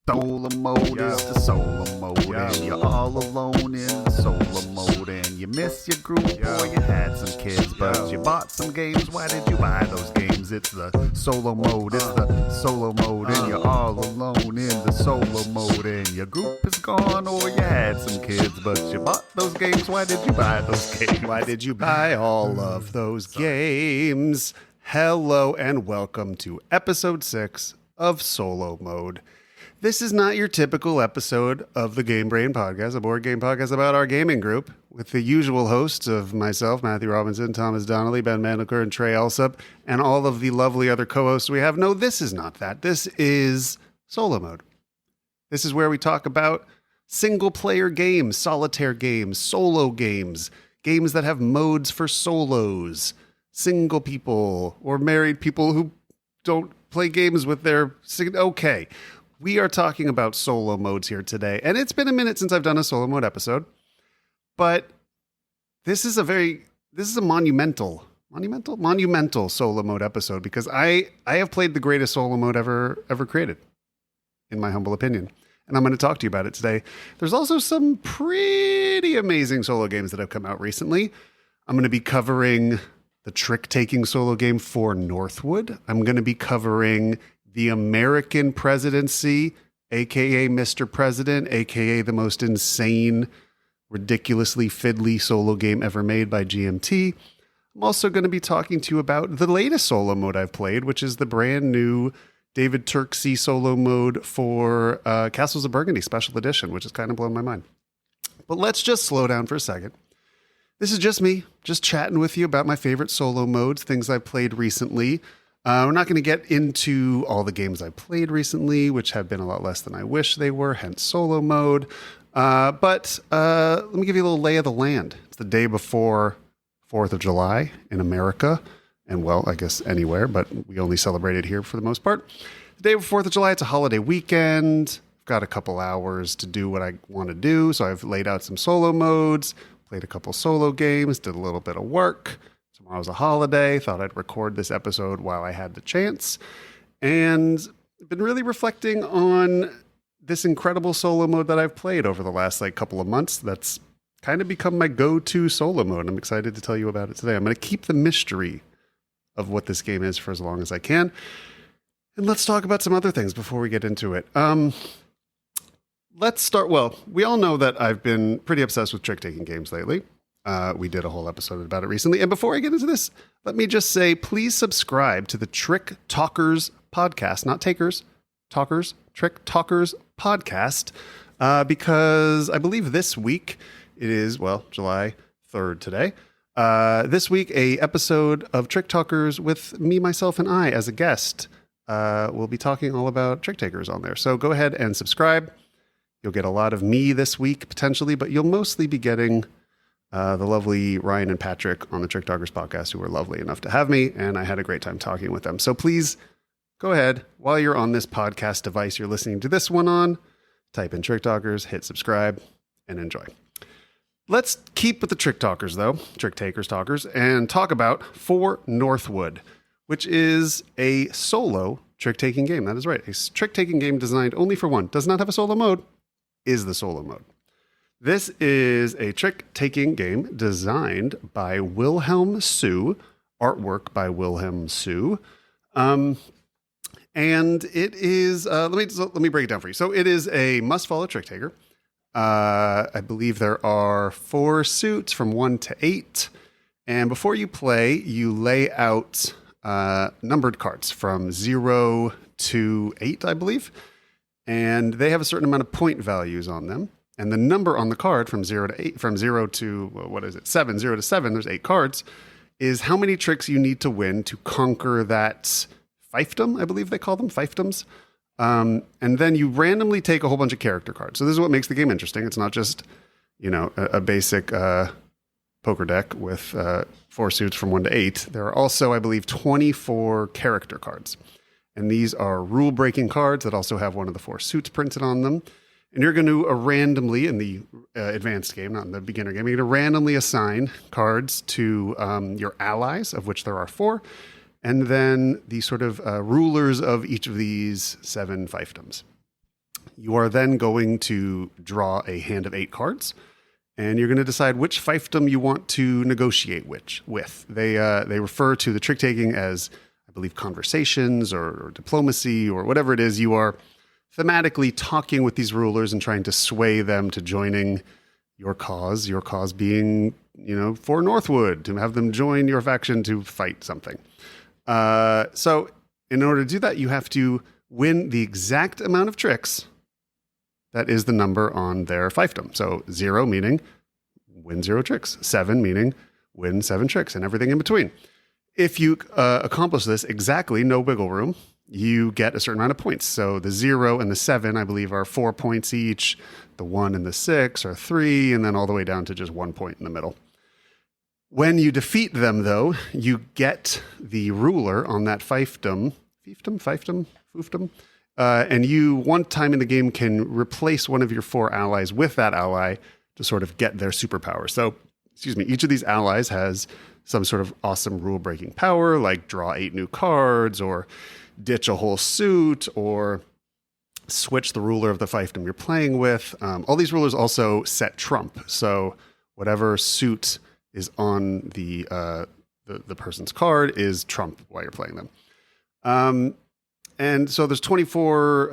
Solo mode is the solo mode, and you're all alone in the solo mode, and you miss your group, or you had some kids, but you bought some games. Why did you buy those games? It's the solo mode, it's the solo mode, and you're all alone in the solo mode, and your group is gone, or you had some kids, but you bought those games. Why did you buy those games? Why did you buy all of those games? Hello and welcome to episode 6 of Solo Mode. This is not your typical episode of the Game Brain Podcast, a board game podcast about our gaming group, with the usual hosts of myself, Matthew Robinson, Thomas Donnelly, Ben Mandleker, and Trey Alsup, and all of the lovely other co-hosts we have. No, this is not that. This is Solo Mode. This is where we talk about single-player games, solitaire games, solo games, games that have modes for solos, single people, or married people who don't play games with their... Okay. We are talking about solo modes here today, and it's been a minute since I've done a solo mode episode, but this is a monumental solo mode episode, because I have played the greatest solo mode ever created, in my humble opinion, and I'm going to talk to you about it today. There's also some pretty amazing solo games that have come out recently. I'm going to be covering the trick-taking solo game For Northwood. I'm going to be covering the American Presidency, aka Mr. President, aka the most insane, ridiculously fiddly solo game ever made by GMT. I'm also going to be talking to you about the latest solo mode I've played, which is the brand new David Turksey solo mode for Castles of Burgundy Special Edition, which has kind of blown my mind. But let's just slow down for a second. This is just me, just chatting with you about my favorite solo modes, things I've played recently. We're not going to get into all the games I played recently, which have been a lot less than I wish they were, hence solo mode. But let me give you a little lay of the land. It's the day before 4th of July in America, and well, I guess anywhere, but we only celebrate it here for the most part. The day before 4th of July, it's a holiday weekend. I've got a couple hours to do what I want to do, so I've laid out some solo modes, played a couple solo games, did a little bit of work. Tomorrow's a holiday. Thought I'd record this episode while I had the chance. And been really reflecting on this incredible solo mode that I've played over the last couple of months. That's kind of become my go-to solo mode. I'm excited to tell you about it today. I'm going to keep the mystery of what this game is for as long as I can. And let's talk about some other things before we get into it. Let's start. Well, we all know that I've been pretty obsessed with trick-taking games lately. We did a whole episode about it recently. And before I get into this, let me just say, please subscribe to the Trick Talkers podcast, not takers, talkers, Trick Talkers podcast, because I believe this week it is, July 3rd today. This week, a episode of Trick Talkers with me, myself, and I as a guest. We'll be talking all about trick takers on there. So go ahead and subscribe. You'll get a lot of me this week, potentially, but you'll mostly be getting the lovely Ryan and Patrick on the Trick Talkers podcast, who were lovely enough to have me, and I had a great time talking with them. So please go ahead, while you're on this podcast device you're listening to this one on, type in Trick Talkers, hit subscribe, and enjoy. Let's keep with the Trick Talkers, though, Trick Takers Talkers, and talk about For Northwood, which is a solo trick-taking game. That is right. A trick-taking game designed only for one. Does not have a solo mode, is the solo mode. This is a trick-taking game designed by Wilhelm Sue, artwork by Wilhelm Sue, and it is. Let me break it down for you. So it is a must-follow trick-taker. I believe there are 4 suits from 1 to 8, and before you play, you lay out numbered cards from 0 to 8, I believe, and they have a certain amount of point values on them. And the number on the card from 0 to 8, from 0 to, 7, 0 to 7, there's 8 cards, is how many tricks you need to win to conquer that fiefdom, I believe they call them, fiefdoms. And then you randomly take a whole bunch of character cards. So this is what makes the game interesting. It's not just, a basic poker deck with 4 suits from 1 to 8. There are also, I believe, 24 character cards. And these are rule-breaking cards that also have one of the 4 suits printed on them. And you're going to randomly, in the advanced game, not in the beginner game, you're going to randomly assign cards to your allies, of which there are 4, and then the sort of rulers of each of these 7 fiefdoms. You are then going to draw a hand of 8 cards, and you're going to decide which fiefdom you want to negotiate with. They refer to the trick taking as, I believe, conversations or diplomacy or whatever it is. You are thematically talking with these rulers and trying to sway them to joining your cause being, for Northwood, to have them join your faction to fight something. So in order to do that, you have to win the exact amount of tricks that is the number on their fiefdom. So 0 meaning win 0 tricks, 7 meaning win 7 tricks, and everything in between. If you accomplish this exactly, no wiggle room, you get a certain amount of points. So the 0 and the 7, I believe, are 4 points each. The 1 and the 6 are 3, and then all the way down to just 1 point in the middle. When you defeat them, though, you get the ruler on that fiefdom, and you, one time in the game, can replace one of your 4 allies with that ally to sort of get their superpower. So, each of these allies has some sort of awesome rule-breaking power, like draw 8 new cards, or ditch a whole suit, or switch the ruler of the fiefdom you're playing with. All these rulers also set trump. So whatever suit is on the person's card is trump while you're playing them. And so there's 24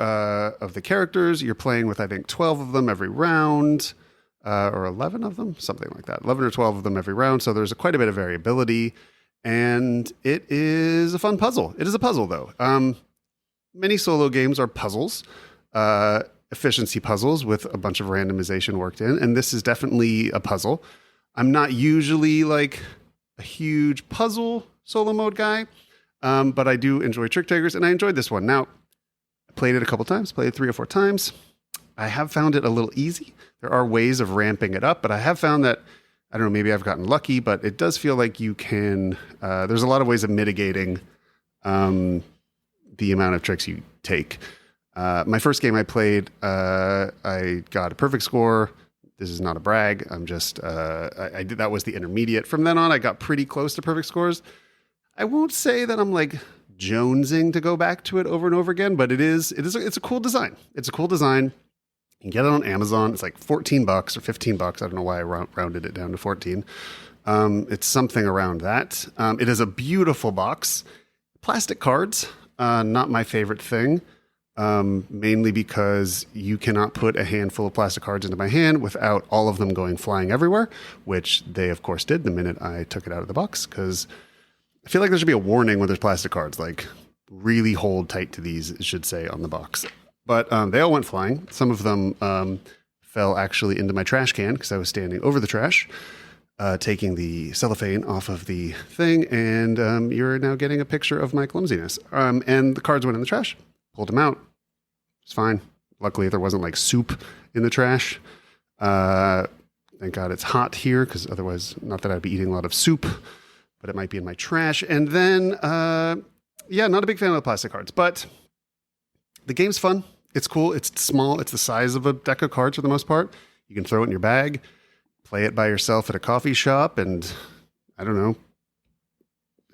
of the characters. You're playing with, I think, 12 of them every round, or 11 of them, something like that. 11 or 12 of them every round. So there's quite a bit of variability. And it is a fun puzzle. It is a puzzle, though. Many solo games are puzzles, efficiency puzzles with a bunch of randomization worked in. And this is definitely a puzzle. I'm not usually like a huge puzzle solo mode guy, but I do enjoy Trick Takers, and I enjoyed this one. Now, I played it a couple times, played it 3 or 4 times. I have found it a little easy. There are ways of ramping it up, but I have found that, I don't know, maybe I've gotten lucky, but it does feel like you can, there's a lot of ways of mitigating the amount of tricks you take. My first game I played, I got a perfect score. This is not a brag. I'm just, I did, that was the intermediate. From then on, I got pretty close to perfect scores. I won't say that I'm like jonesing to go back to it over and over again, but it's a cool design. It's a cool design. You can get it on Amazon. It's like $14 or $15. I don't know why I rounded it down to 14. It's something around that. It is a beautiful box. Plastic cards, not my favorite thing, mainly because you cannot put a handful of plastic cards into my hand without all of them going flying everywhere, which they, of course, did the minute I took it out of the box, because I feel like there should be a warning when there's plastic cards, like really hold tight to these, it should say on the box. But they all went flying. Some of them fell actually into my trash can because I was standing over the trash, taking the cellophane off of the thing, and you're now getting a picture of my clumsiness. And the cards went in the trash. Pulled them out. It's fine. Luckily, there wasn't like soup in the trash. Thank God it's hot here, because otherwise, not that I'd be eating a lot of soup, but it might be in my trash. And then, not a big fan of the plastic cards, but the game's fun. It's cool. It's small. It's the size of a deck of cards for the most part. You can throw it in your bag, play it by yourself at a coffee shop, and I don't know,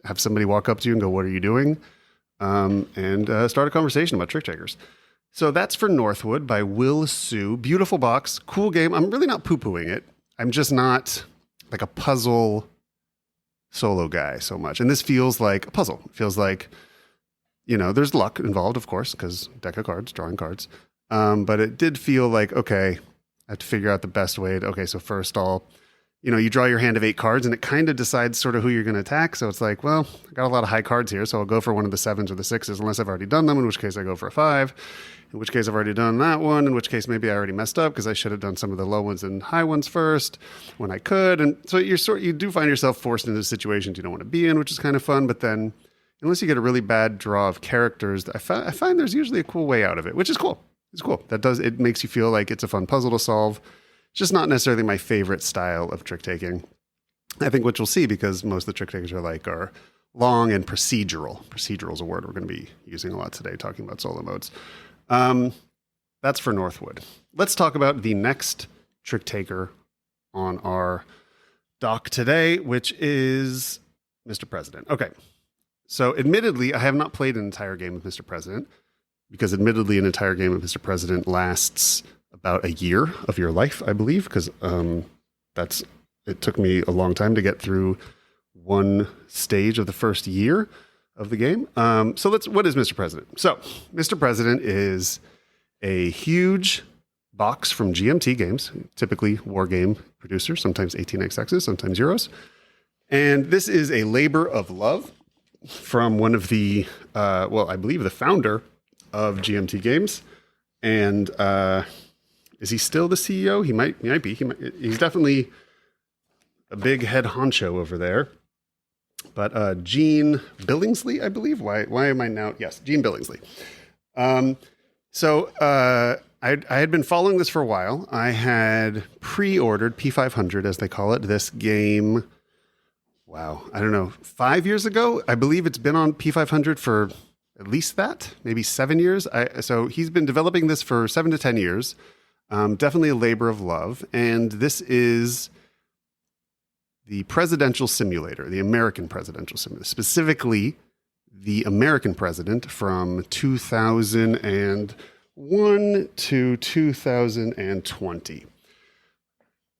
have somebody walk up to you and go, "What are you doing?" And start a conversation about Trick Takers. So that's for Northwood by Will Sue. Beautiful box, cool game. I'm really not poo-pooing it. I'm just not like a puzzle solo guy so much. And this feels like a puzzle. It feels like, there's luck involved, of course, because deck of cards, drawing cards. But it did feel like, okay, I have to figure out the best way so first you draw your hand of 8 cards, and it kind of decides sort of who you're going to attack. So it's like, well, I got a lot of high cards here, so I'll go for one of the 7s or the 6s, unless I've already done them, in which case I go for a 5, in which case I've already done that one, in which case maybe I already messed up because I should have done some of the low ones and high ones first when I could. And so you do find yourself forced into situations you don't want to be in, which is kind of fun. But then, unless you get a really bad draw of characters, I find there's usually a cool way out of it, which is cool. It's cool. It makes you feel like it's a fun puzzle to solve. It's just not necessarily my favorite style of trick taking. I think what you'll see, because most of the trick takers are long and procedural. Procedural is a word we're going to be using a lot today, talking about solo modes. That's for Northwood. Let's talk about the next trick taker on our dock today, which is Mr. President. Okay. So admittedly, I have not played an entire game of Mr. President. because admittedly, an entire game of Mr. President lasts about a year of your life, I believe, because it took me a long time to get through one stage of the first year of the game. So what is Mr. President? So Mr. President is a huge box from GMT Games, typically war game producers, sometimes 18xx's, sometimes Euros. And this is a labor of love from one of the, I believe the founder of GMT Games. And is he still the CEO? He might be. He's definitely a big head honcho over there. But Gene Billingsley, I believe. Why am I now? Yes, Gene Billingsley. So I had been following this for a while. I had pre-ordered P500, as they call it, this game. Wow, I don't know, 5 years ago. I believe it's been on P500 for at least that, maybe 7 years. So he's been developing this for 7 to 10 years. Definitely a labor of love. And this is the presidential simulator, the American presidential simulator, specifically the American president from 2001 to 2020.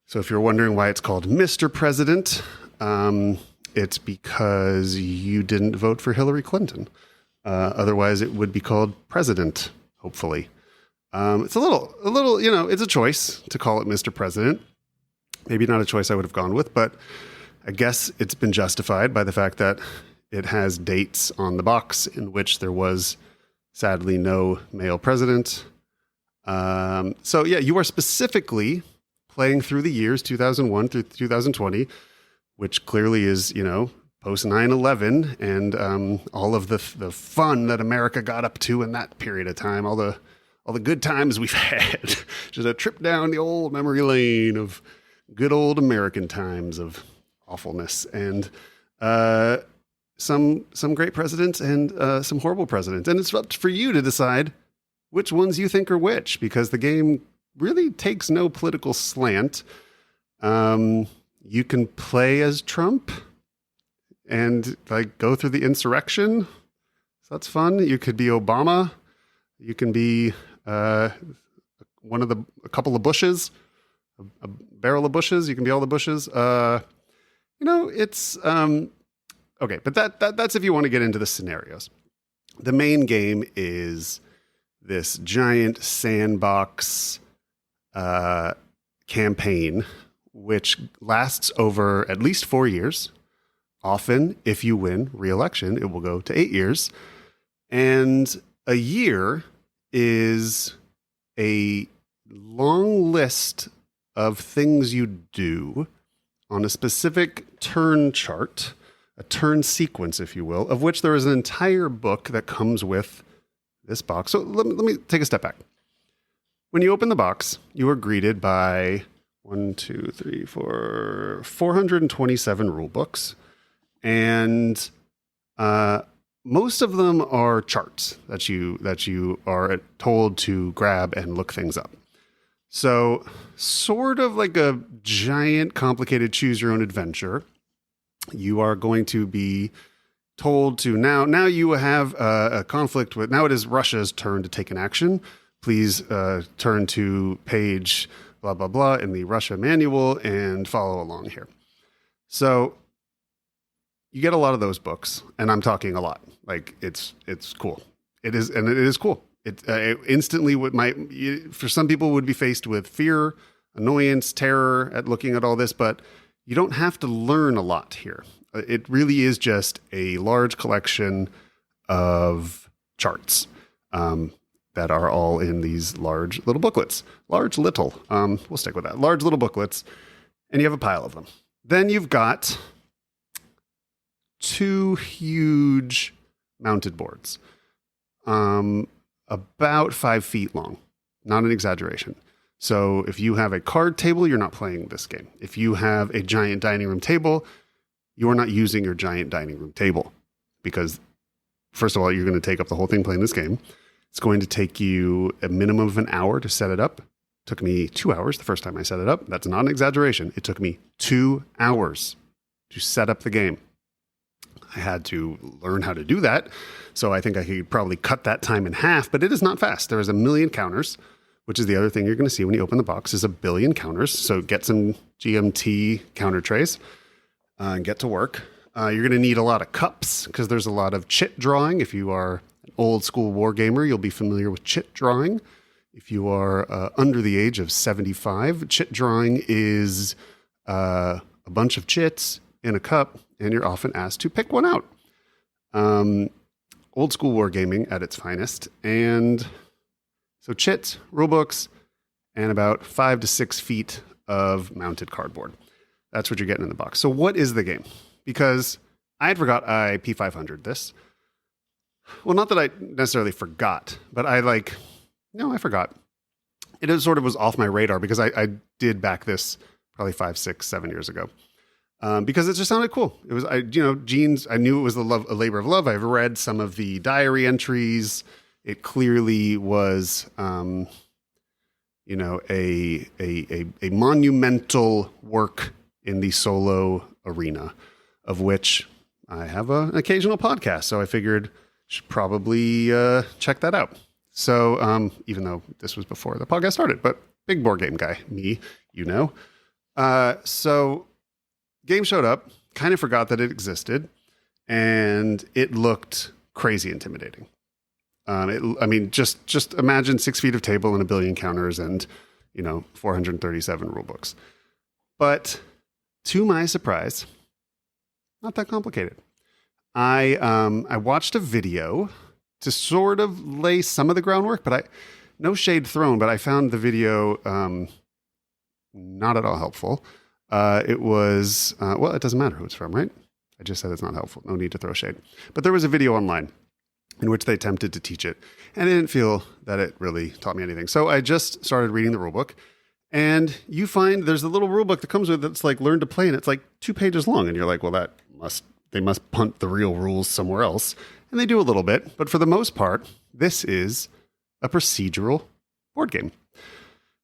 So if you're wondering why it's called Mr. President, it's because you didn't vote for Hillary Clinton. Otherwise, it would be called President, hopefully. It's a little, it's a choice to call it Mr. President. Maybe not a choice I would have gone with, but I guess it's been justified by the fact that it has dates on the box in which there was, sadly, no male president. So yeah, you are specifically playing through the years 2001 through 2020, which clearly is, post 9/11 and all of the fun that America got up to in that period of time, all the good times we've had. Just a trip down the old memory lane of good old American times of awfulness, and some great presidents and some horrible presidents. And it's up for you to decide which ones you think are which, because the game really takes no political slant. You can play as Trump and go through the insurrection. So that's fun. You could be Obama. You can be a couple of Bushes, a barrel of Bushes. You can be all the Bushes. It's okay. But that's if you want to get into the scenarios. The main game is this giant sandbox campaign, which lasts over at least 4 years. Often, if you win re-election, it will go to 8 years. And a year is a long list of things you do on a specific turn chart, a turn sequence, if you will, of which there is an entire book that comes with this box. So let me take a step back. When you open the box, you are greeted by 427 rule books. And most of them are charts that you are told to grab and look things up. So sort of like a giant, complicated choose your own adventure. You are going to be told to now you have a conflict with, now it is Russia's turn to take an action. Please turn to page blah, blah, blah in the Russia manual and follow along here. So you get a lot of those books, and I'm talking a lot. It's cool. It is cool. It instantly for some people would be faced with fear, annoyance, terror at looking at all this, but you don't have to learn a lot here. It really is just a large collection of charts that are all in these large little booklets. We'll stick with that. Large little booklets, and you have a pile of them. Then you've got 2 huge mounted boards, about 5 feet long, not an exaggeration. So if you have a card table, you're not playing this game. If you have a giant dining room table, you are not using your giant dining room table, because first of all, you're going to take up the whole thing playing this game. It's going to take you a minimum of an hour to set it up. It took me 2 hours the first time I set it up. That's not an exaggeration. It took me 2 hours to set up the game. I had to learn how to do that. So I think I could probably cut that time in half, but it is not fast. There is 1 million counters, which is the other thing you're going to see when you open the box is 1 billion counters. So get some GMT counter trays and get to work. You're going to need a lot of cups because there's a lot of chit drawing. If you are an old school war gamer, you'll be familiar with chit drawing. If you are under the age of 75, chit drawing is a bunch of chits in a cup, and you're often asked to pick one out. Old school wargaming at its finest. And so chits, rulebooks, and about 5 to 6 feet of mounted cardboard. That's what you're getting in the box. So what is the game? Because I had forgot I P500 this. Well, not that I necessarily forgot, but I forgot. It was sort of was off my radar because I did back this probably 5, 6, 7 years ago. Because it just sounded cool. It was, Gene's, I knew it was a labor of love. I've read some of the diary entries. It clearly was, a monumental work in the solo arena, of which I have an occasional podcast. So I figured I should probably check that out. So even though this was before the podcast started, but big board game guy, me, So game showed up, kind of forgot that it existed, and it looked crazy intimidating. Just imagine 6 feet of table and 1 billion counters and, 437 rule books. But to my surprise, not that complicated. I watched a video to sort of lay some of the groundwork, but no shade thrown, but I found the video not at all helpful. It was, it doesn't matter who it's from, right? I just said it's not helpful. No need to throw shade. But there was a video online in which they attempted to teach it, and I didn't feel that it really taught me anything. So I just started reading the rulebook, and you find there's a little rulebook that comes with it that's like learn to play, and it's like 2 pages long, and you're like, well, they must punt the real rules somewhere else. And they do a little bit, but for the most part, this is a procedural board game.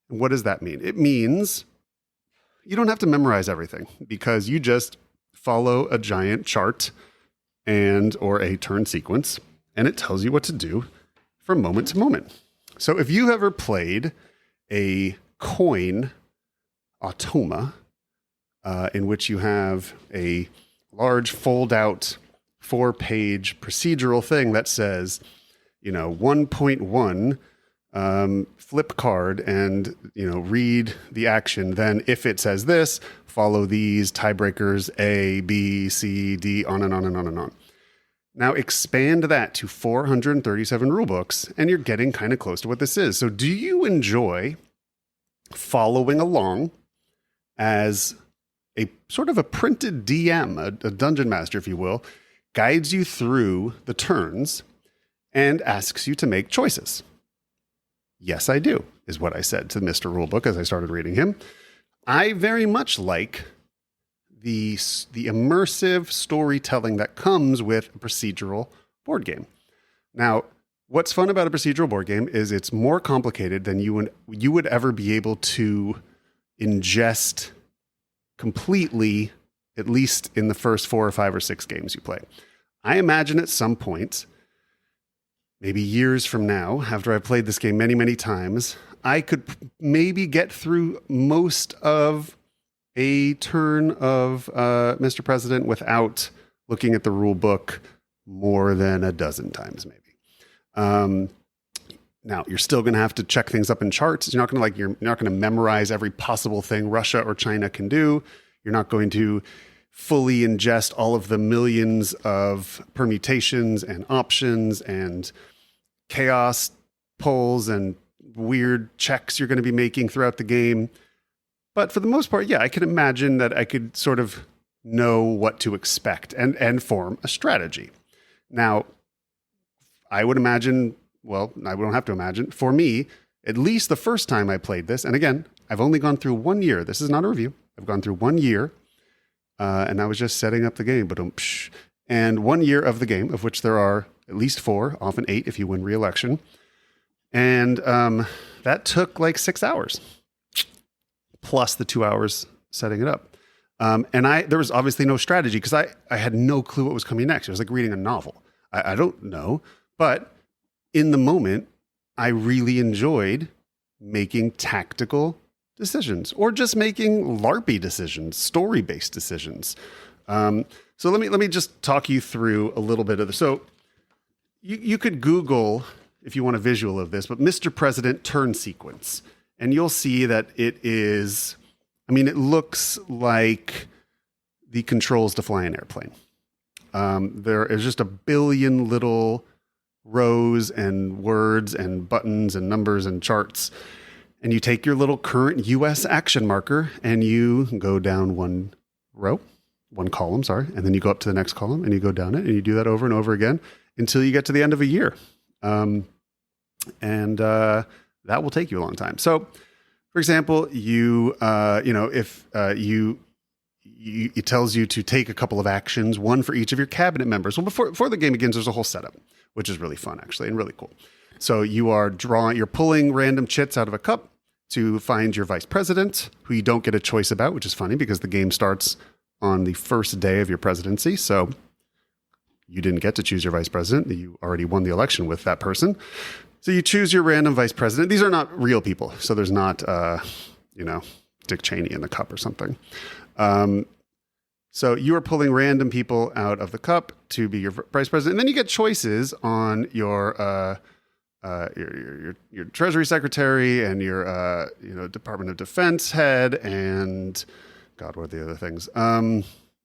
And what does that mean? It means you don't have to memorize everything because you just follow a giant chart or a turn sequence, and it tells you what to do from moment to moment. So if you ever played a coin automa, in which you have a large fold-out 4-page procedural thing that says, 1.1, flip card and, read the action. Then if it says this, follow these tiebreakers A, B, C, D, on and on and on and on. Now expand that to 437 rule books, and you're getting kind of close to what this is. So do you enjoy following along as a sort of a printed DM, a dungeon master, if you will, guides you through the turns and asks you to make choices? Yes, I do, is what I said to Mr. Rulebook as I started reading him. I very much like the immersive storytelling that comes with a procedural board game. Now, what's fun about a procedural board game is it's more complicated than you would ever be able to ingest completely, at least in the first 4 or 5 or 6 games you play. I imagine at some point, maybe years from now, after I've played this game many, many times, I could maybe get through most of a turn of Mr. President without looking at the rule book more than a dozen times, maybe. Now, you're still going to have to check things up in charts. You're not going to memorize every possible thing Russia or China can do. You're not going to fully ingest all of the millions of permutations and options and chaos polls and weird checks you're going to be making throughout the game. But for the most part, yeah, I can imagine that I could sort of know what to expect and form a strategy. Now, I would imagine, well, I don't have to imagine, for me, at least the first time I played this, and again, I've only gone through 1 year. This is not a review. I've gone through 1 year, and I was just setting up the game. And 1 year of the game, of which there are at least 4, often 8 if you win re-election. And that took like 6 hours, plus the 2 hours setting it up. There was obviously no strategy because I had no clue what was coming next. It was like reading a novel. I don't know, but in the moment, I really enjoyed making tactical decisions or just making LARPy decisions, story-based decisions. So let me just talk you through a little bit of this. So you could Google, if you want a visual of this, but Mr. President turn sequence, and you'll see that it is, it looks like the controls to fly an airplane. There is just a billion little rows and words and buttons and numbers and charts. And you take your little current US action marker and you go down one column, and then you go up to the next column and you go down it and you do that over and over again until you get to the end of a year. That will take you a long time. So, for example, it tells you to take a couple of actions, one for each of your cabinet members. Well, before the game begins, there's a whole setup, which is really fun, actually, and really cool. So you're pulling random chits out of a cup to find your vice president, who you don't get a choice about, which is funny because the game starts on the first day of your presidency. So you didn't get to choose your vice president. You already won the election with that person. So you choose your random vice president. These are not real people. So there's not, Dick Cheney in the cup or something. So you are pulling random people out of the cup to be your vice president. And then you get choices on your Treasury Secretary and your Department of Defense head and God, what are the other things?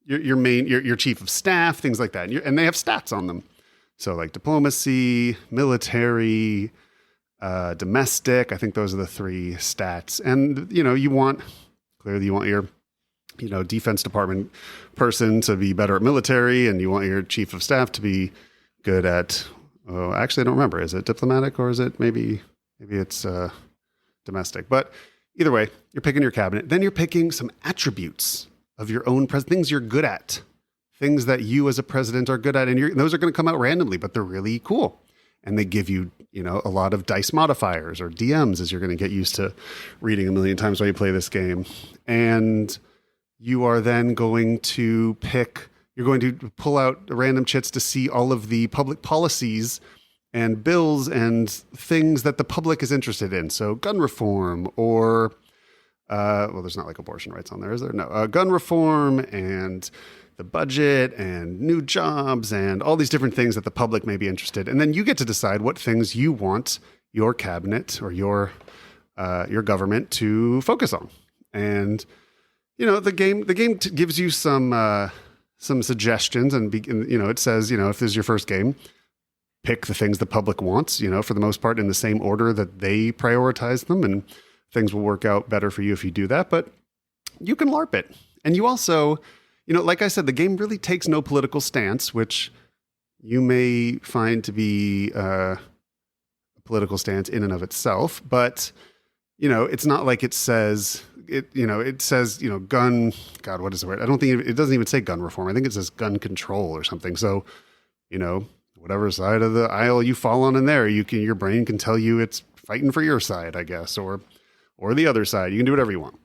Your chief of staff, things like that. And they have stats on them. So like diplomacy, military, domestic. I think those are the three stats. And you want your Defense Department person to be better at military, and you want your chief of staff to be good at. Oh, actually, I don't remember. Is it diplomatic or is it maybe it's domestic? But either way, you're picking your cabinet. Then you're picking some attributes of your own things you're good at, things that you as a president are good at, and those are going to come out randomly, but they're really cool, and they give you a lot of dice modifiers or DMs, as you're going to get used to reading a million times while you play this game, and you are then going to pull out random chits to see all of the public policies and bills and things that the public is interested in. So gun reform or, there's not like abortion rights on there, is there? No, gun reform and the budget and new jobs and all these different things that the public may be interested in. And then you get to decide what things you want your cabinet or your government to focus on. And the game gives you some suggestions, and it says, if this is your first game, pick the things the public wants, for the most part in the same order that they prioritize them, and things will work out better for you if you do that. But you can LARP it. And you also, like I said, the game really takes no political stance, which you may find to be a political stance in and of itself. But, it's not like it says... It says, gun, God, what is the word? I don't think it doesn't even say gun reform. I think it says gun control or something. So, whatever side of the aisle you fall on in there, your brain can tell you it's fighting for your side, I guess, or the other side. You can do whatever you want.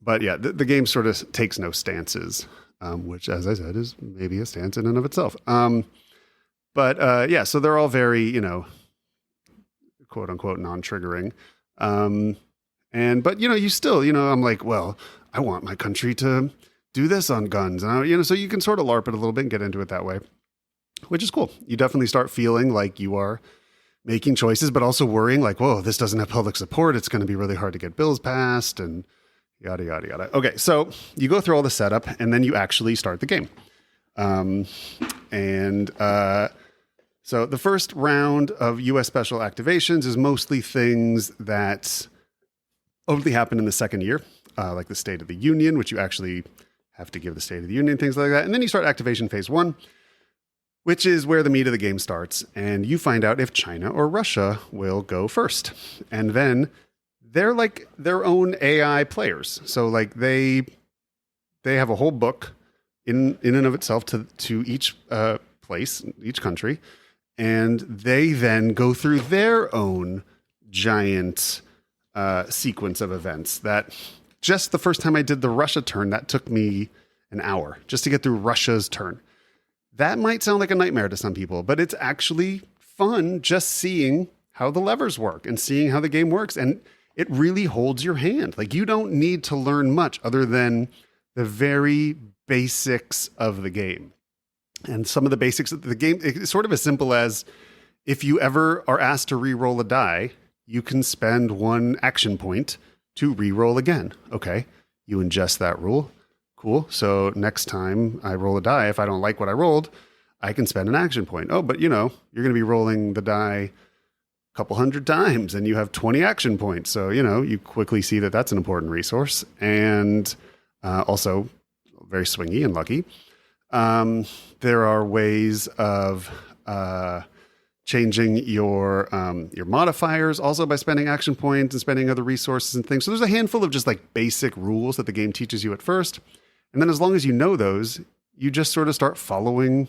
But yeah, the game sort of takes no stances, which, as I said, is maybe a stance in and of itself. So they're all very, quote unquote, non-triggering. But you still, I'm like, well, I want my country to do this on guns. And so you can sort of LARP it a little bit and get into it that way, which is cool. You definitely start feeling like you are making choices, but also worrying like, whoa, this doesn't have public support. It's going to be really hard to get bills passed and yada, yada, yada. Okay. So you go through all the setup and then you actually start the game. So the first round of US special activations is mostly things that only happen in the second year, like the State of the Union, which you actually have to give the State of the Union, things like that. And then you start activation phase 1, which is where the meat of the game starts. And you find out if China or Russia will go first. And then they're like their own AI players. So like they have a whole book in and of itself to each place, each country. And they then go through their own giant sequence of events that just the first time I did the Russia turn, that took me an hour just to get through Russia's turn. That might sound like a nightmare to some people, but it's actually fun just seeing how the levers work and seeing how the game works. And it really holds your hand. Like, you don't need to learn much other than the very basics of the game. And some of the basics of the game, it's sort of as simple as, if you ever are asked to re-roll a die, you can spend 1 action point to re-roll again. Okay, you ingest that rule. Cool. So next time I roll a die, if I don't like what I rolled, I can spend an action point. Oh, but you're going to be rolling the die a couple hundred times and you have 20 action points. So, you quickly see that that's an important resource, and also very swingy and lucky. There are ways of changing your modifiers also by spending action points and spending other resources and things. So there's a handful of just like basic rules that the game teaches you at first. And then as long as you know those, you just sort of start following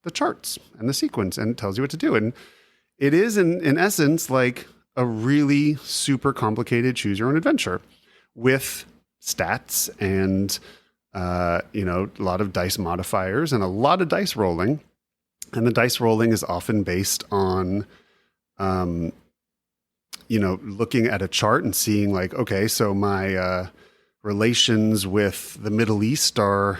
the charts and the sequence, and it tells you what to do. And it is in essence like a really super complicated choose your own adventure with stats and a lot of dice modifiers and a lot of dice rolling. And the dice rolling is often based on, looking at a chart and seeing like, okay, so my relations with the Middle East are,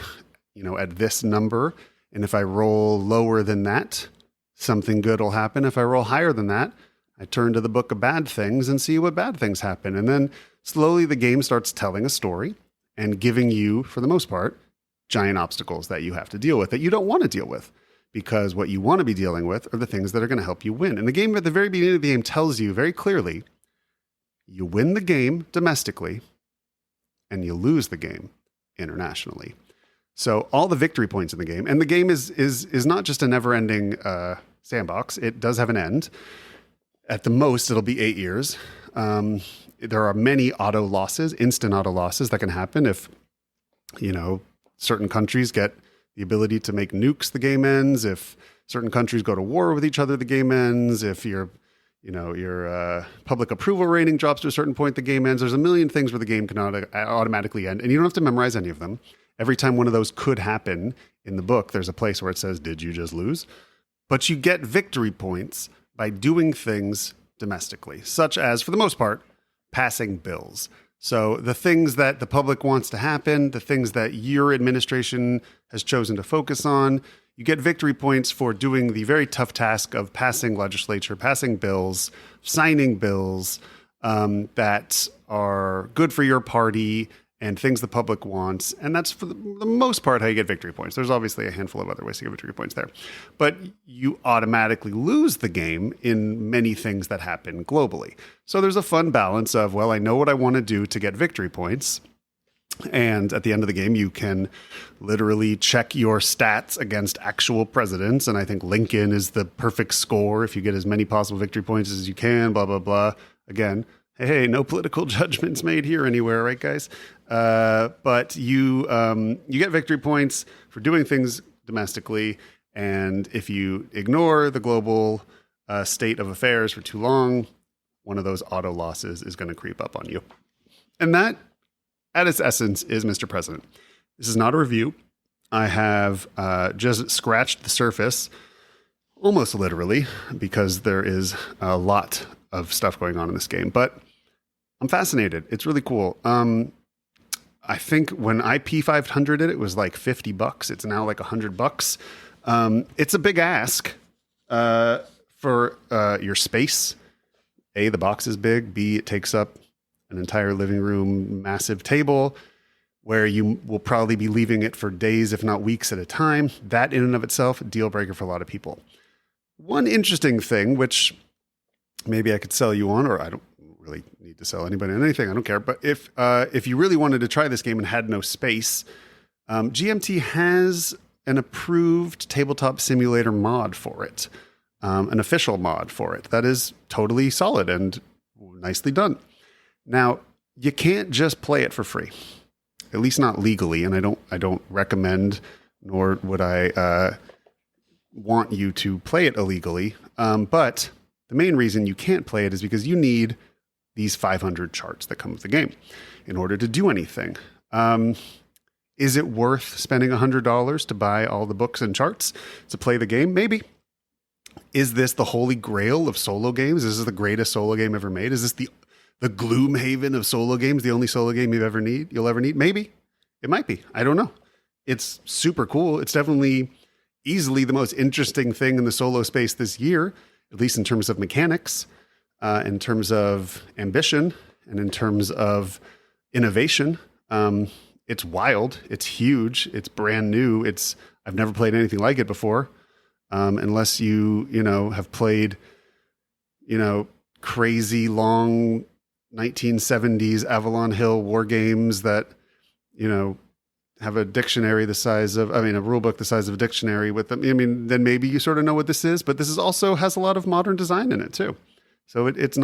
at this number. And if I roll lower than that, something good will happen. If I roll higher than that, I turn to the book of bad things and see what bad things happen. And then slowly the game starts telling a story and giving you, for the most part, giant obstacles that you have to deal with that you don't want to deal with. Because what you want to be dealing with are the things that are going to help you win. And the game at the very beginning of the game tells you very clearly, you win the game domestically and you lose the game internationally. So all the victory points in the game, and the game is not just a never-ending sandbox. It does have an end. At the most, it'll be 8 years. There are many auto losses, instant auto losses that can happen if, certain countries get the ability to make nukes, the game ends. If certain countries go to war with each other, the game ends. If your public approval rating drops to a certain point, the game ends. There's a million things where the game can automatically end, and you don't have to memorize any of them. Every time one of those could happen in the book, there's a place where it says, did you just lose? But you get victory points by doing things domestically, such as, for the most part, passing bills. So the things that the public wants to happen, the things that your administration has chosen to focus on, you get victory points for doing the very tough task of passing legislature, passing bills, signing bills that are good for your party and things the public wants. And that's for the most part how you get victory points. There's obviously a handful of other ways to get victory points there. But you automatically lose the game in many things that happen globally. So there's a fun balance of, well, I know what I want to do to get victory points. And at the end of the game, you can literally check your stats against actual presidents. And I think Lincoln is the perfect score if you get as many possible victory points as you can, blah, blah, blah. Again, hey, no political judgments made here anywhere, right, guys? But you get victory points for doing things domestically. And if you ignore the global state of affairs for too long, one of those auto losses is going to creep up on you. And that, at its essence, is Mr. President. This is not a review. I have just scratched the surface, almost literally, because there is a lot of stuff going on in this game. But I'm fascinated. It's really cool. I think when I P500'd it was like $50. It's now like $100. It's a big ask for your space. A, the box is big. B, it takes up an entire living room, massive table where you will probably be leaving it for days, if not weeks at a time. That in and of itself, a deal breaker for a lot of people. One interesting thing, which maybe I could sell you on, or I don't really need to sell anybody on anything, I don't care. But if you really wanted to try this game and had no space, GMT has an approved tabletop simulator mod for it, an official mod for it. That is totally solid and nicely done. Now, you can't just play it for free, at least not legally, and I don't recommend, nor would I want you to play it illegally. But the main reason you can't play it is because you need these 500 charts that come with the game in order to do anything. Is it worth spending $100 to buy all the books and charts to play the game? Maybe. Is this the holy grail of solo games? Is this the greatest solo game ever made? Is this the Gloomhaven of solo games, the only solo game you'll ever need? Maybe. It might be. I don't know. It's super cool. It's definitely easily the most interesting thing in the solo space this year, at least in terms of mechanics, in terms of ambition, and in terms of innovation. It's wild. It's huge. It's brand new. I've never played anything like it before. Unless you have played, crazy long 1970s Avalon Hill war games that, have a dictionary a rule book the size of a dictionary with them. Then maybe you sort of know what this is, but this is also has a lot of modern design in it too. So it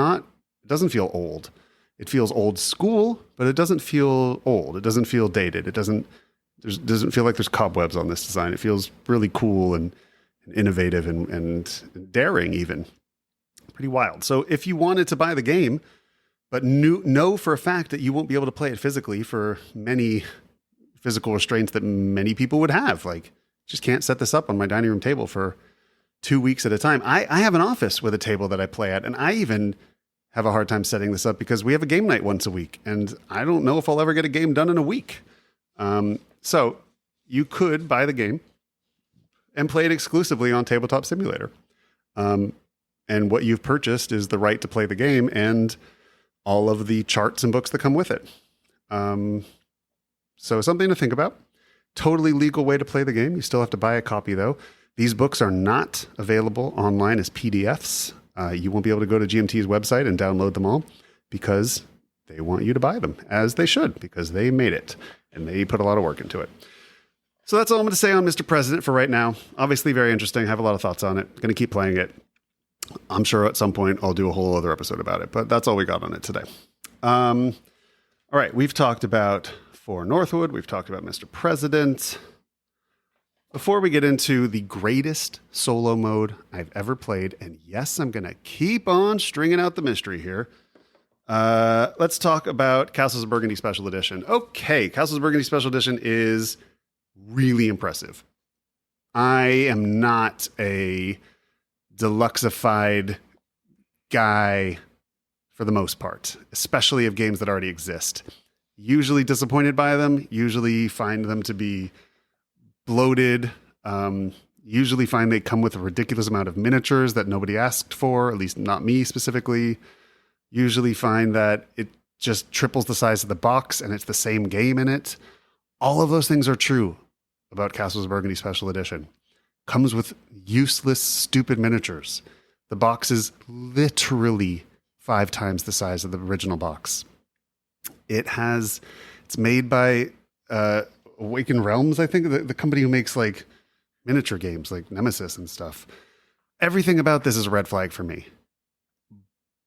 doesn't feel old. It feels old school, but it doesn't feel old. It doesn't feel dated. It doesn't feel like there's cobwebs on this design. It feels really cool and innovative and daring even. Pretty wild. So if you wanted to buy the game, but know for a fact that you won't be able to play it physically for many physical restraints that many people would have, like just can't set this up on my dining room table for 2 weeks at a time. I have an office with a table that I play at, and I even have a hard time setting this up because we have a game night once a week, and I don't know if I'll ever get a game done in a week. So you could buy the game and play it exclusively on Tabletop Simulator. And what you've purchased is the right to play the game and all of the charts and books that come with it. So something to think about. Totally legal way to play the game. You still have to buy a copy though. These books are not available online as PDFs. You won't be able to go to GMT's website and download them all because they want you to buy them, as they should, because they made it and they put a lot of work into it. So that's all I'm going to say on Mr. President for right now. Obviously very interesting. I have a lot of thoughts on it. Going to keep playing it. I'm sure at some point I'll do a whole other episode about it, but that's all we got on it today. All right. We've talked about For Northwood. We've talked about Mr. President. Before we get into the greatest solo mode I've ever played, and yes, I'm going to keep on stringing out the mystery here. Let's talk about Castles of Burgundy Special Edition. Okay. Castles of Burgundy Special Edition is really impressive. I am not a deluxeified guy for the most part, especially of games that already exist. Usually disappointed by them, usually find them to be bloated, usually find they come with a ridiculous amount of miniatures that nobody asked for, at least not me specifically. Usually find that it just triples the size of the box and it's the same game in it. All of those things are true about Castles of Burgundy Special Edition. Comes with useless, stupid miniatures. The box is literally 5 times the size of the original box. It's made by Awakened Realms, I think, the company who makes like miniature games like Nemesis and stuff. Everything about this is a red flag for me.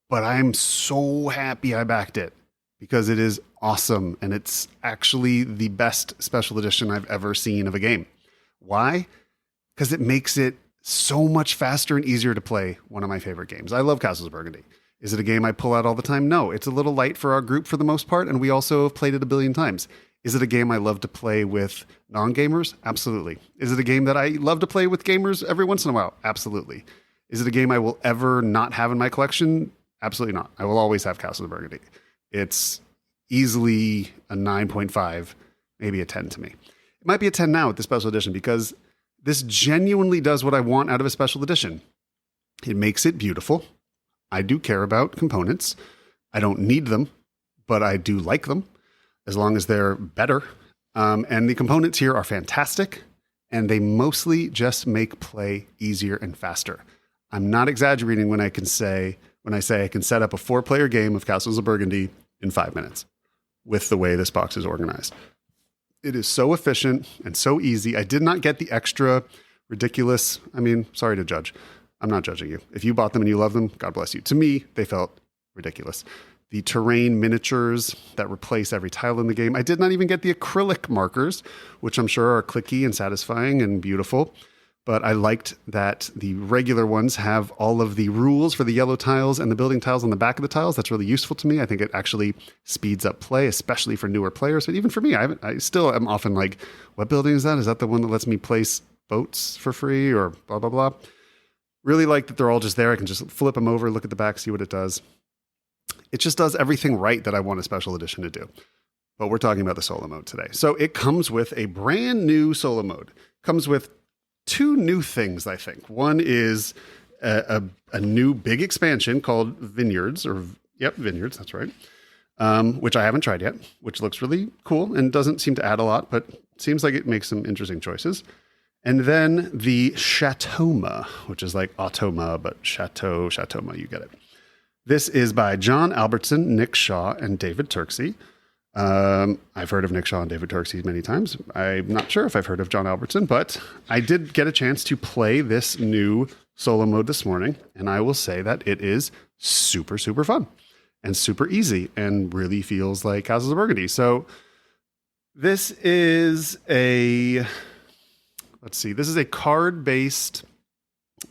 But I'm so happy I backed it because it is awesome and it's actually the best special edition I've ever seen of a game. Why? Because it makes it so much faster and easier to play one of my favorite games. I love Castles of Burgundy. Is it a game I pull out all the time? No, it's a little light for our group for the most part, and we also have played it a billion times. Is it a game I love to play with non-gamers? Absolutely. Is it a game that I love to play with gamers every once in a while? Absolutely. Is it a game I will ever not have in my collection? Absolutely not. I will always have Castles of Burgundy. It's easily a 9.5, maybe a 10 to me. It might be a 10 now with the special edition because this genuinely does what I want out of a special edition. It makes it beautiful. I do care about components. I don't need them, but I do like them as long as they're better. And the components here are fantastic, and they mostly just make play easier and faster. I'm not exaggerating when I say I can set up a 4-player game of Castles of Burgundy in 5 minutes with the way this box is organized. It is so efficient and so easy. I did not get the extra ridiculous. Sorry to judge. I'm not judging you. If you bought them and you love them, God bless you. To me, they felt ridiculous. The terrain miniatures that replace every tile in the game. I did not even get the acrylic markers, which I'm sure are clicky and satisfying and beautiful. but I liked that the regular ones have all of the rules for the yellow tiles and the building tiles on the back of the tiles. That's really useful to me. I think it actually speeds up play, especially for newer players. But even for me, I still am often like, what building is that? Is that the one that lets me place boats for free or blah, blah, blah? Really like that they're all just there. I can just flip them over, look at the back, see what it does. It just does everything right that I want a special edition to do. But we're talking about the solo mode today. So it comes with a brand new solo mode. Comes with two new things, I think. One is a new big expansion called Vineyards, Vineyards, that's right, which I haven't tried yet, which looks really cool and doesn't seem to add a lot, but seems like it makes some interesting choices. And then the Chateauma, which is like Automa, but Chateauma, you get it. This is by John Albertson, Nick Shaw, and David Turksey. I've heard of Nick Shaw and David Turksey many times. I'm not sure if I've heard of John Albertson, but I did get a chance to play this new solo mode this morning, and I will say that it is super, super fun and super easy and really feels like Castles of Burgundy. So this is a card-based,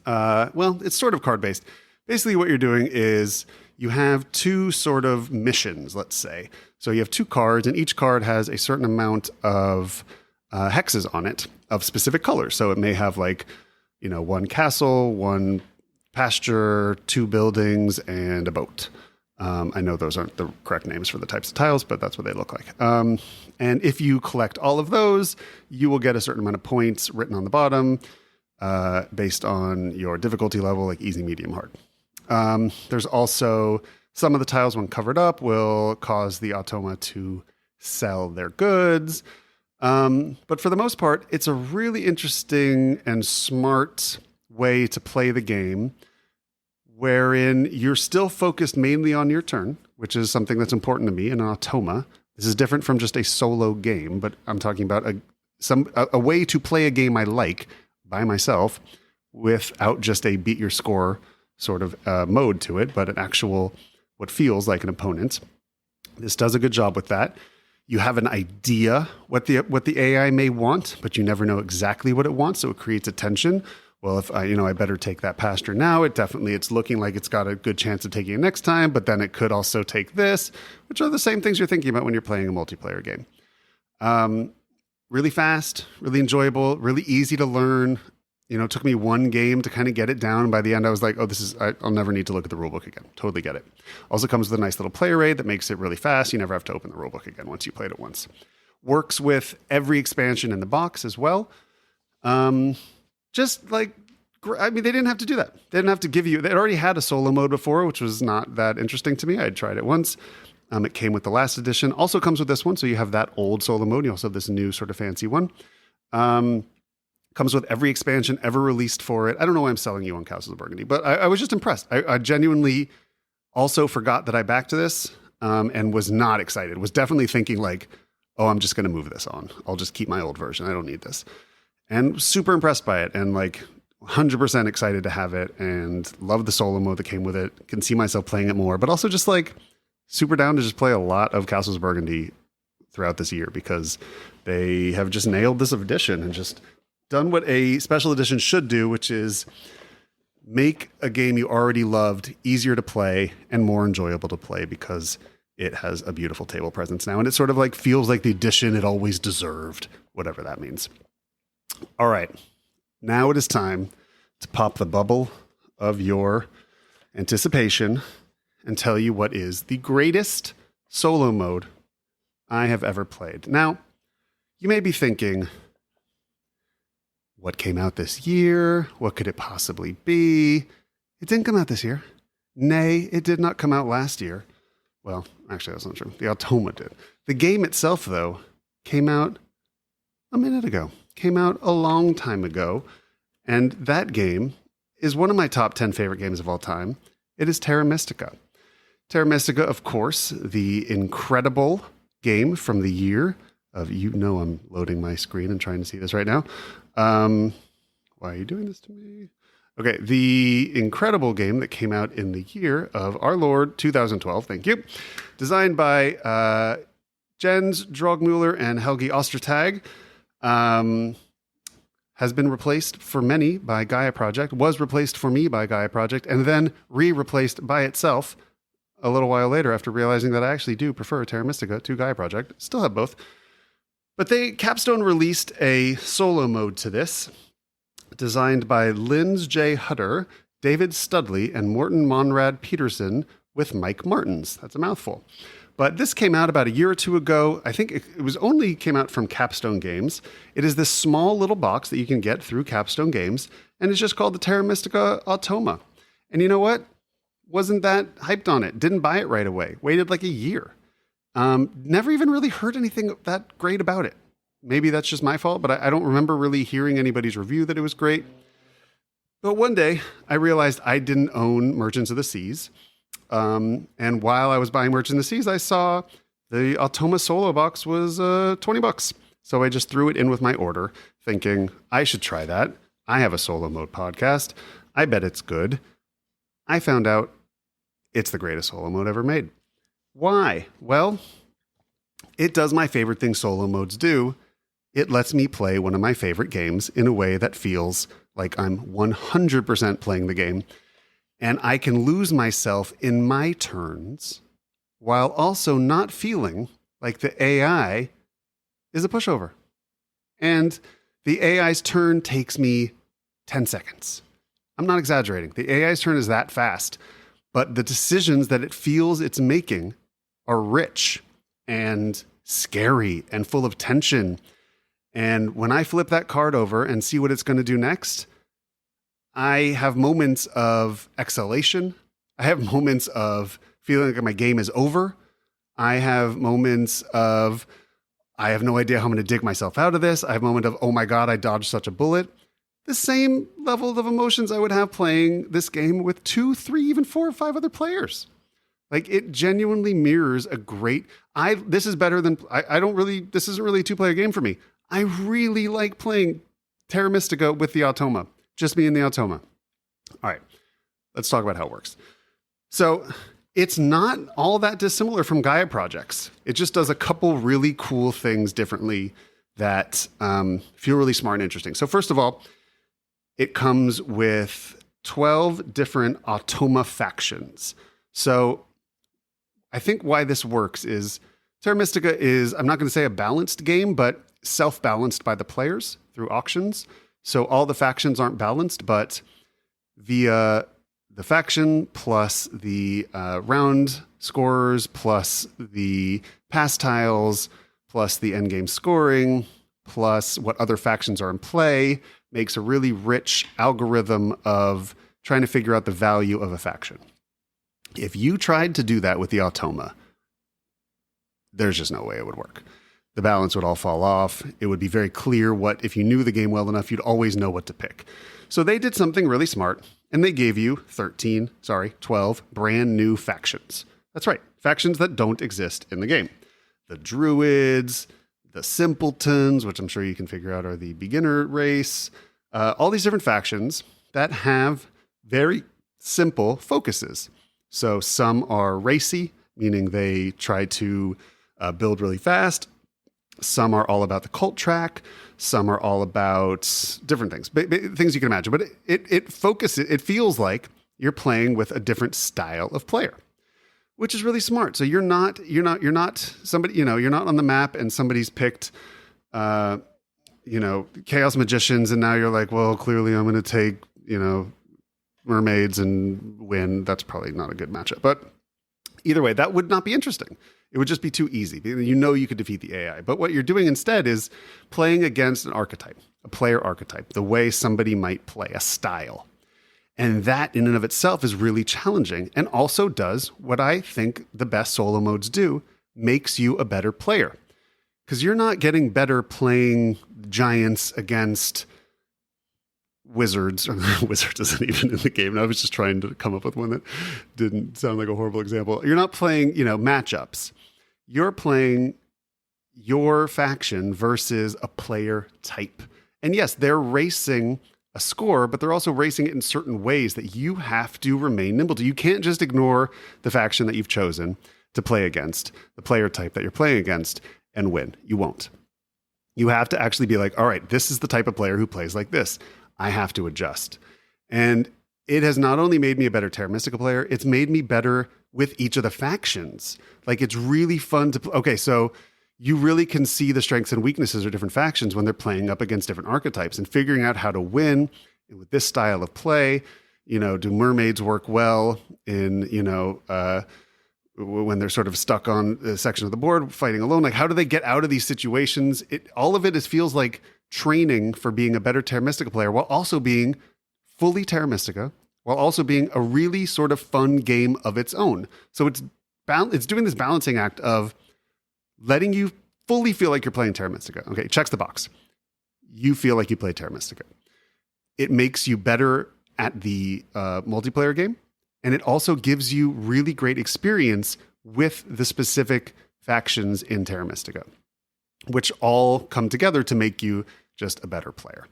it's sort of card-based. Basically what you're doing is you have two sort of missions, let's say. So you have two cards, and each card has a certain amount of hexes on it of specific colors. So it may have one castle, one pasture, two buildings, and a boat. I know those aren't the correct names for the types of tiles, but that's what they look like. And if you collect all of those, you will get a certain amount of points written on the bottom based on your difficulty level, like easy, medium, hard. There's also some of the tiles, when covered up, will cause the Automa to sell their goods. But for the most part, it's a really interesting and smart way to play the game, wherein you're still focused mainly on your turn, which is something that's important to me in an Automa. This is different from just a solo game, but I'm talking about a way to play a game I like by myself without just a beat your score sort of mode to it, but an actual what feels like an opponent. This does a good job with that. You have an idea what the AI may want, but you never know exactly what it wants, so it creates a tension. Well, if I better take that pasture now, it's looking like it's got a good chance of taking it next time, but then it could also take this, which are the same things you're thinking about when you're playing a multiplayer game. Really fast, really enjoyable, really easy to learn. It took me one game to kind of get it down. And by the end, I was like, I'll never need to look at the rulebook again. Totally get it. Also comes with a nice little player aid that makes it really fast. You never have to open the rulebook again once you played it once. Works with every expansion in the box as well. They didn't have to do that. They didn't have to give you, they already had a solo mode before, which was not that interesting to me. I had tried it once. It came with the last edition. Also comes with this one. So you have that old solo mode. You also have this new sort of fancy one. Comes with every expansion ever released for it. I don't know why I'm selling you on Castles of Burgundy, but I was just impressed. I genuinely also forgot that I backed this and was not excited. Was definitely thinking I'm just going to move this on. I'll just keep my old version. I don't need this. And super impressed by it and 100% excited to have it and love the solo mode that came with it. Can see myself playing it more, but also just super down to just play a lot of Castles of Burgundy throughout this year because they have just nailed this edition and just done what a special edition should do, which is make a game you already loved easier to play and more enjoyable to play because it has a beautiful table presence now. And it sort of feels like the edition it always deserved, whatever that means. All right. Now it is time to pop the bubble of your anticipation and tell you what is the greatest solo mode I have ever played. Now, you may be thinking, what came out this year? What could it possibly be? It didn't come out this year. Nay, it did not come out last year. Well, actually, that's not true. The Automa did. The game itself, though, came out a minute ago. Came out a long time ago. And that game is one of my top 10 favorite games of all time. It is Terra Mystica. Terra Mystica, of course, the incredible game from the year of, I'm loading my screen and trying to see this right now. Why are you doing this to me? Okay, the incredible game that came out in the year of our Lord 2012, thank you. Designed by Jens Drogmuller and Helgi Ostertag. has been replaced for many by Gaia Project, was replaced for me by Gaia Project, and then replaced by itself a little while later after realizing that I actually do prefer Terra Mystica to Gaia Project. Still have both. But Capstone released a solo mode to this, designed by Linz J. Hutter, David Studley, and Morten Monrad Peterson with Mike Martins. That's a mouthful. But this came out about a year or two ago. I think it was only came out from Capstone Games. It is this small little box that you can get through Capstone Games, and it's just called the Terra Mystica Automa. And you know what? Wasn't that hyped on it. Didn't buy it right away. Waited like a year. Never even really heard anything that great about it. Maybe that's just my fault, but I don't remember really hearing anybody's review that it was great. But one day, I realized I didn't own Merchants of the Seas. And while I was buying Merchants of the Seas, I saw the Automa Solo box was $20. So I just threw it in with my order, thinking, I should try that. I have a solo mode podcast. I bet it's good. I found out it's the greatest solo mode ever made. Why? Well, it does my favorite thing solo modes do. It lets me play one of my favorite games in a way that feels like I'm 100% playing the game. And I can lose myself in my turns while also not feeling like the AI is a pushover. And the AI's turn takes me 10 seconds. I'm not exaggerating. The AI's turn is that fast, but the decisions that it feels it's making are rich and scary and full of tension. And when I flip that card over and see what it's going to do next, I have moments of exhalation. I have moments of feeling like my game is over. I have moments of, I have no idea how I'm going to dig myself out of this. I have a moment of, oh my God, I dodged such a bullet. The same level of emotions I would have playing this game with 2, 3, even 4 or 5 other players. Like, it genuinely mirrors a great, this isn't really a 2-player game for me. I really like playing Terra Mystica with the Automa. Just me and the Automa. All right, let's talk about how it works. So it's not all that dissimilar from Gaia Projects. It just does a couple really cool things differently that feel really smart and interesting. So first of all, it comes with 12 different Automa factions. So I think why this works is Terra Mystica is, I'm not going to say a balanced game, but self-balanced by the players through auctions. So all the factions aren't balanced, but the faction plus the round scorers plus the pass tiles plus the endgame scoring plus what other factions are in play makes a really rich algorithm of trying to figure out the value of a faction. If you tried to do that with the Automa, there's just no way it would work. The balance would all fall off. It would be very clear if you knew the game well enough, you'd always know what to pick. So they did something really smart, and they gave you 12 brand new factions. That's right, factions that don't exist in the game. The Druids, the Simpletons, which I'm sure you can figure out are the beginner race, all these different factions that have very simple focuses. So some are racy, meaning they try to build really fast. Some are all about the cult track. Some are all about different things, things you can imagine. But it feels like you're playing with a different style of player, which is really smart. So you're not somebody, you're not on the map and somebody's picked, Chaos Magicians, and now you're like, well, clearly I'm going to take, mermaids and win. That's probably not a good matchup. But either way, that would not be interesting. It would just be too easy. You could defeat the AI. But what you're doing instead is playing against an archetype, a player archetype, the way somebody might play, a style. And that in and of itself is really challenging and also does what I think the best solo modes do, makes you a better player. Because you're not getting better playing giants against wizards. Wizards isn't even in the game. I was just trying to come up with one that didn't sound like a horrible example. You're not playing, matchups. You're playing your faction versus a player type. And yes, they're racing a score, but they're also racing it in certain ways that you have to remain nimble to. You can't just ignore the faction that you've chosen to play against, the player type that you're playing against, and win. You won't. You have to actually be like, all right, this is the type of player who plays like this. I have to adjust. And it has not only made me a better Terra Mystica player, it's made me better with each of the factions. Like, it's really fun to okay, so you really can see the strengths and weaknesses of different factions when they're playing up against different archetypes and figuring out how to win with this style of play. You know, do mermaids work well in, when they're sort of stuck on a section of the board fighting alone? Like, how do they get out of these situations? All of it feels like training for being a better Terra Mystica player while also being fully Terra Mystica, while also being a really sort of fun game of its own. So it's doing this balancing act of letting you fully feel like you're playing Terra Mystica. Okay, checks the box. You feel like you play Terra Mystica. It makes you better at the multiplayer game, and it also gives you really great experience with the specific factions in Terra Mystica, which all come together to make you just a better player.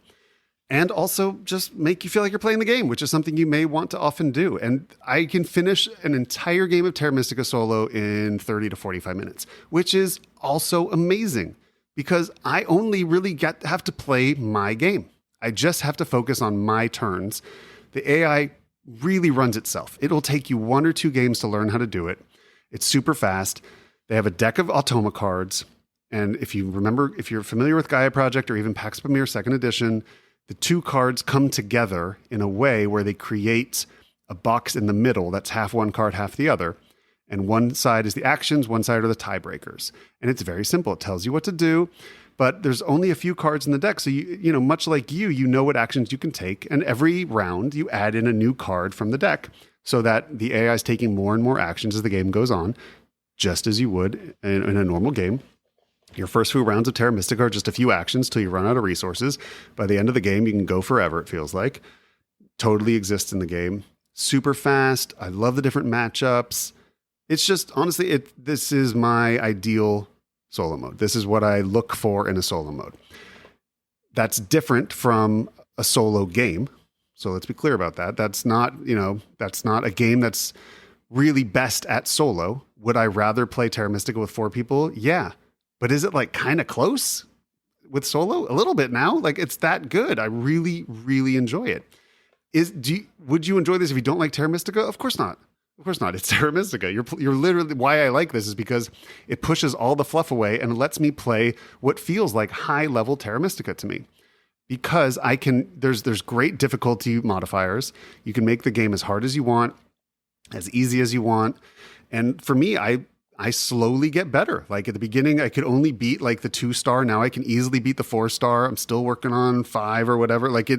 And also just make you feel like you're playing the game, which is something you may want to often do. And I can finish an entire game of Terra Mystica solo in 30 to 45 minutes, which is also amazing because I only really have to play my game. I just have to focus on my turns. The AI really runs itself. It'll take you 1 or 2 games to learn how to do it. It's super fast. They have a deck of Automa cards. And if you remember, if you're familiar with Gaia Project or even Pax Pamir 2nd edition, the 2 cards come together in a way where they create a box in the middle that's half one card, half the other. And one side is the actions, one side are the tiebreakers. And it's very simple. It tells you what to do, but there's only a few cards in the deck. So, much like you know what actions you can take. And every round you add in a new card from the deck so that the AI is taking more and more actions as the game goes on, just as you would in a normal game. Your first few rounds of Terra Mystica are just a few actions till you run out of resources. By the end of the game, you can go forever, it feels like. Totally exists in the game. Super fast. I love the different matchups. It's just, honestly, this is my ideal solo mode. This is what I look for in a solo mode. That's different from a solo game. So let's be clear about that. That's not a game that's really best at solo. Would I rather play Terra Mystica with 4 people? Yeah. But is it like kind of close with solo? A little bit now. Like, it's that good. I really, really enjoy it. Would you enjoy this if you don't like Terra Mystica? Of course not. Of course not. It's Terra Mystica. You're literally, why I like this is because it pushes all the fluff away and lets me play what feels like high level Terra Mystica to me. Because there's great difficulty modifiers. You can make the game as hard as you want, as easy as you want. And for me, I slowly get better. Like, at the beginning, I could only beat like the 2-star. Now I can easily beat the 4-star. I'm still working on 5 or whatever. Like,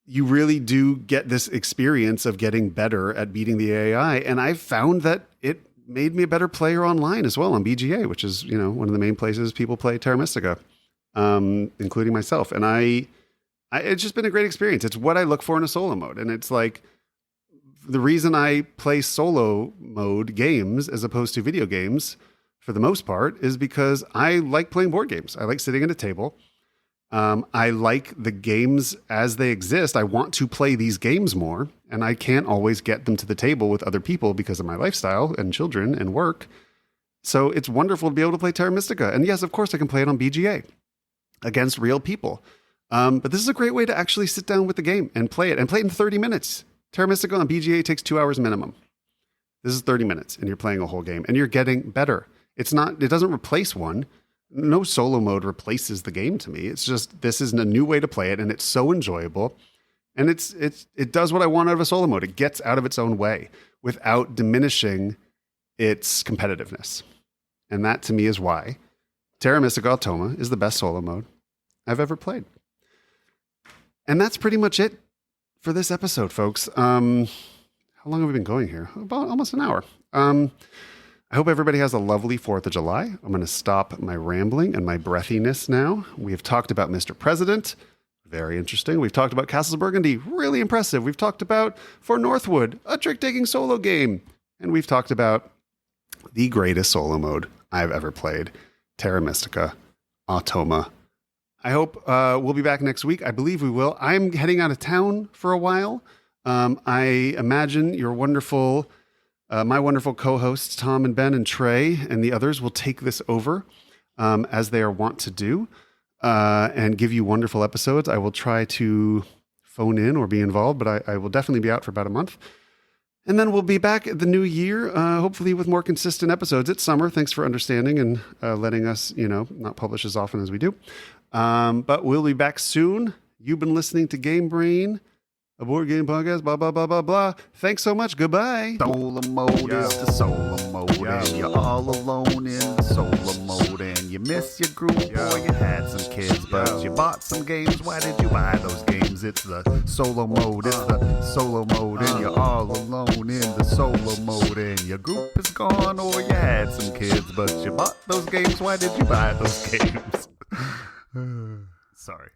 you really do get this experience of getting better at beating the AI. And I found that it made me a better player online as well on BGA, which is, one of the main places people play Terra Mystica, including myself. And it's just been a great experience. It's what I look for in a solo mode. And it's like, the reason I play solo mode games as opposed to video games for the most part is because I like playing board games. I like sitting at a table. I like the games as they exist. I want to play these games more, and I can't always get them to the table with other people because of my lifestyle and children and work. So it's wonderful to be able to play Terra Mystica. And yes, of course, I can play it on BGA against real people. But this is a great way to actually sit down with the game and play it in 30 minutes. Terra Mystica on BGA takes 2 hours minimum. This is 30 minutes, and you're playing a whole game, and you're getting better. It doesn't replace one. No solo mode replaces the game to me. It's just, this is a new way to play it, and it's so enjoyable. And it does what I want out of a solo mode. It gets out of its own way without diminishing its competitiveness. And that, to me, is why Terra Mystica Automa is the best solo mode I've ever played. And that's pretty much it for this episode, folks. How long have we been going here? About almost an hour. I hope everybody has a lovely 4th of July. I'm going to stop my rambling and my breathiness now. We have talked about Mr. President. Very interesting. We've talked about Castles of Burgundy. Really impressive. We've talked about For Northwood, a trick-taking solo game. And we've talked about the greatest solo mode I've ever played, Terra Mystica Automa. I hope we'll be back next week. I believe we will. I'm heading out of town for a while. I imagine your wonderful, my wonderful co-hosts, Tom and Ben and Trey and the others will take this over. as they are wont to do, and give you wonderful episodes. I will try to phone in or be involved, but I will definitely be out for about a month. And then we'll be back at the new year, hopefully with more consistent episodes. It's summer. Thanks for understanding and letting us, not publish as often as we do. But we'll be back soon. You've been listening to Game Brain, a board game podcast, blah, blah, blah, blah, blah. Thanks so much. Goodbye. Solo mode is the solo mode, and you're all alone in the solo mode, and you miss your group, or you had some kids, but you bought some games. Why did you buy those games? It's the solo mode, it's the solo mode, and you're all alone in the solo mode, and your group is gone, or you had some kids, but you bought those games. Why did you buy those games? Sorry.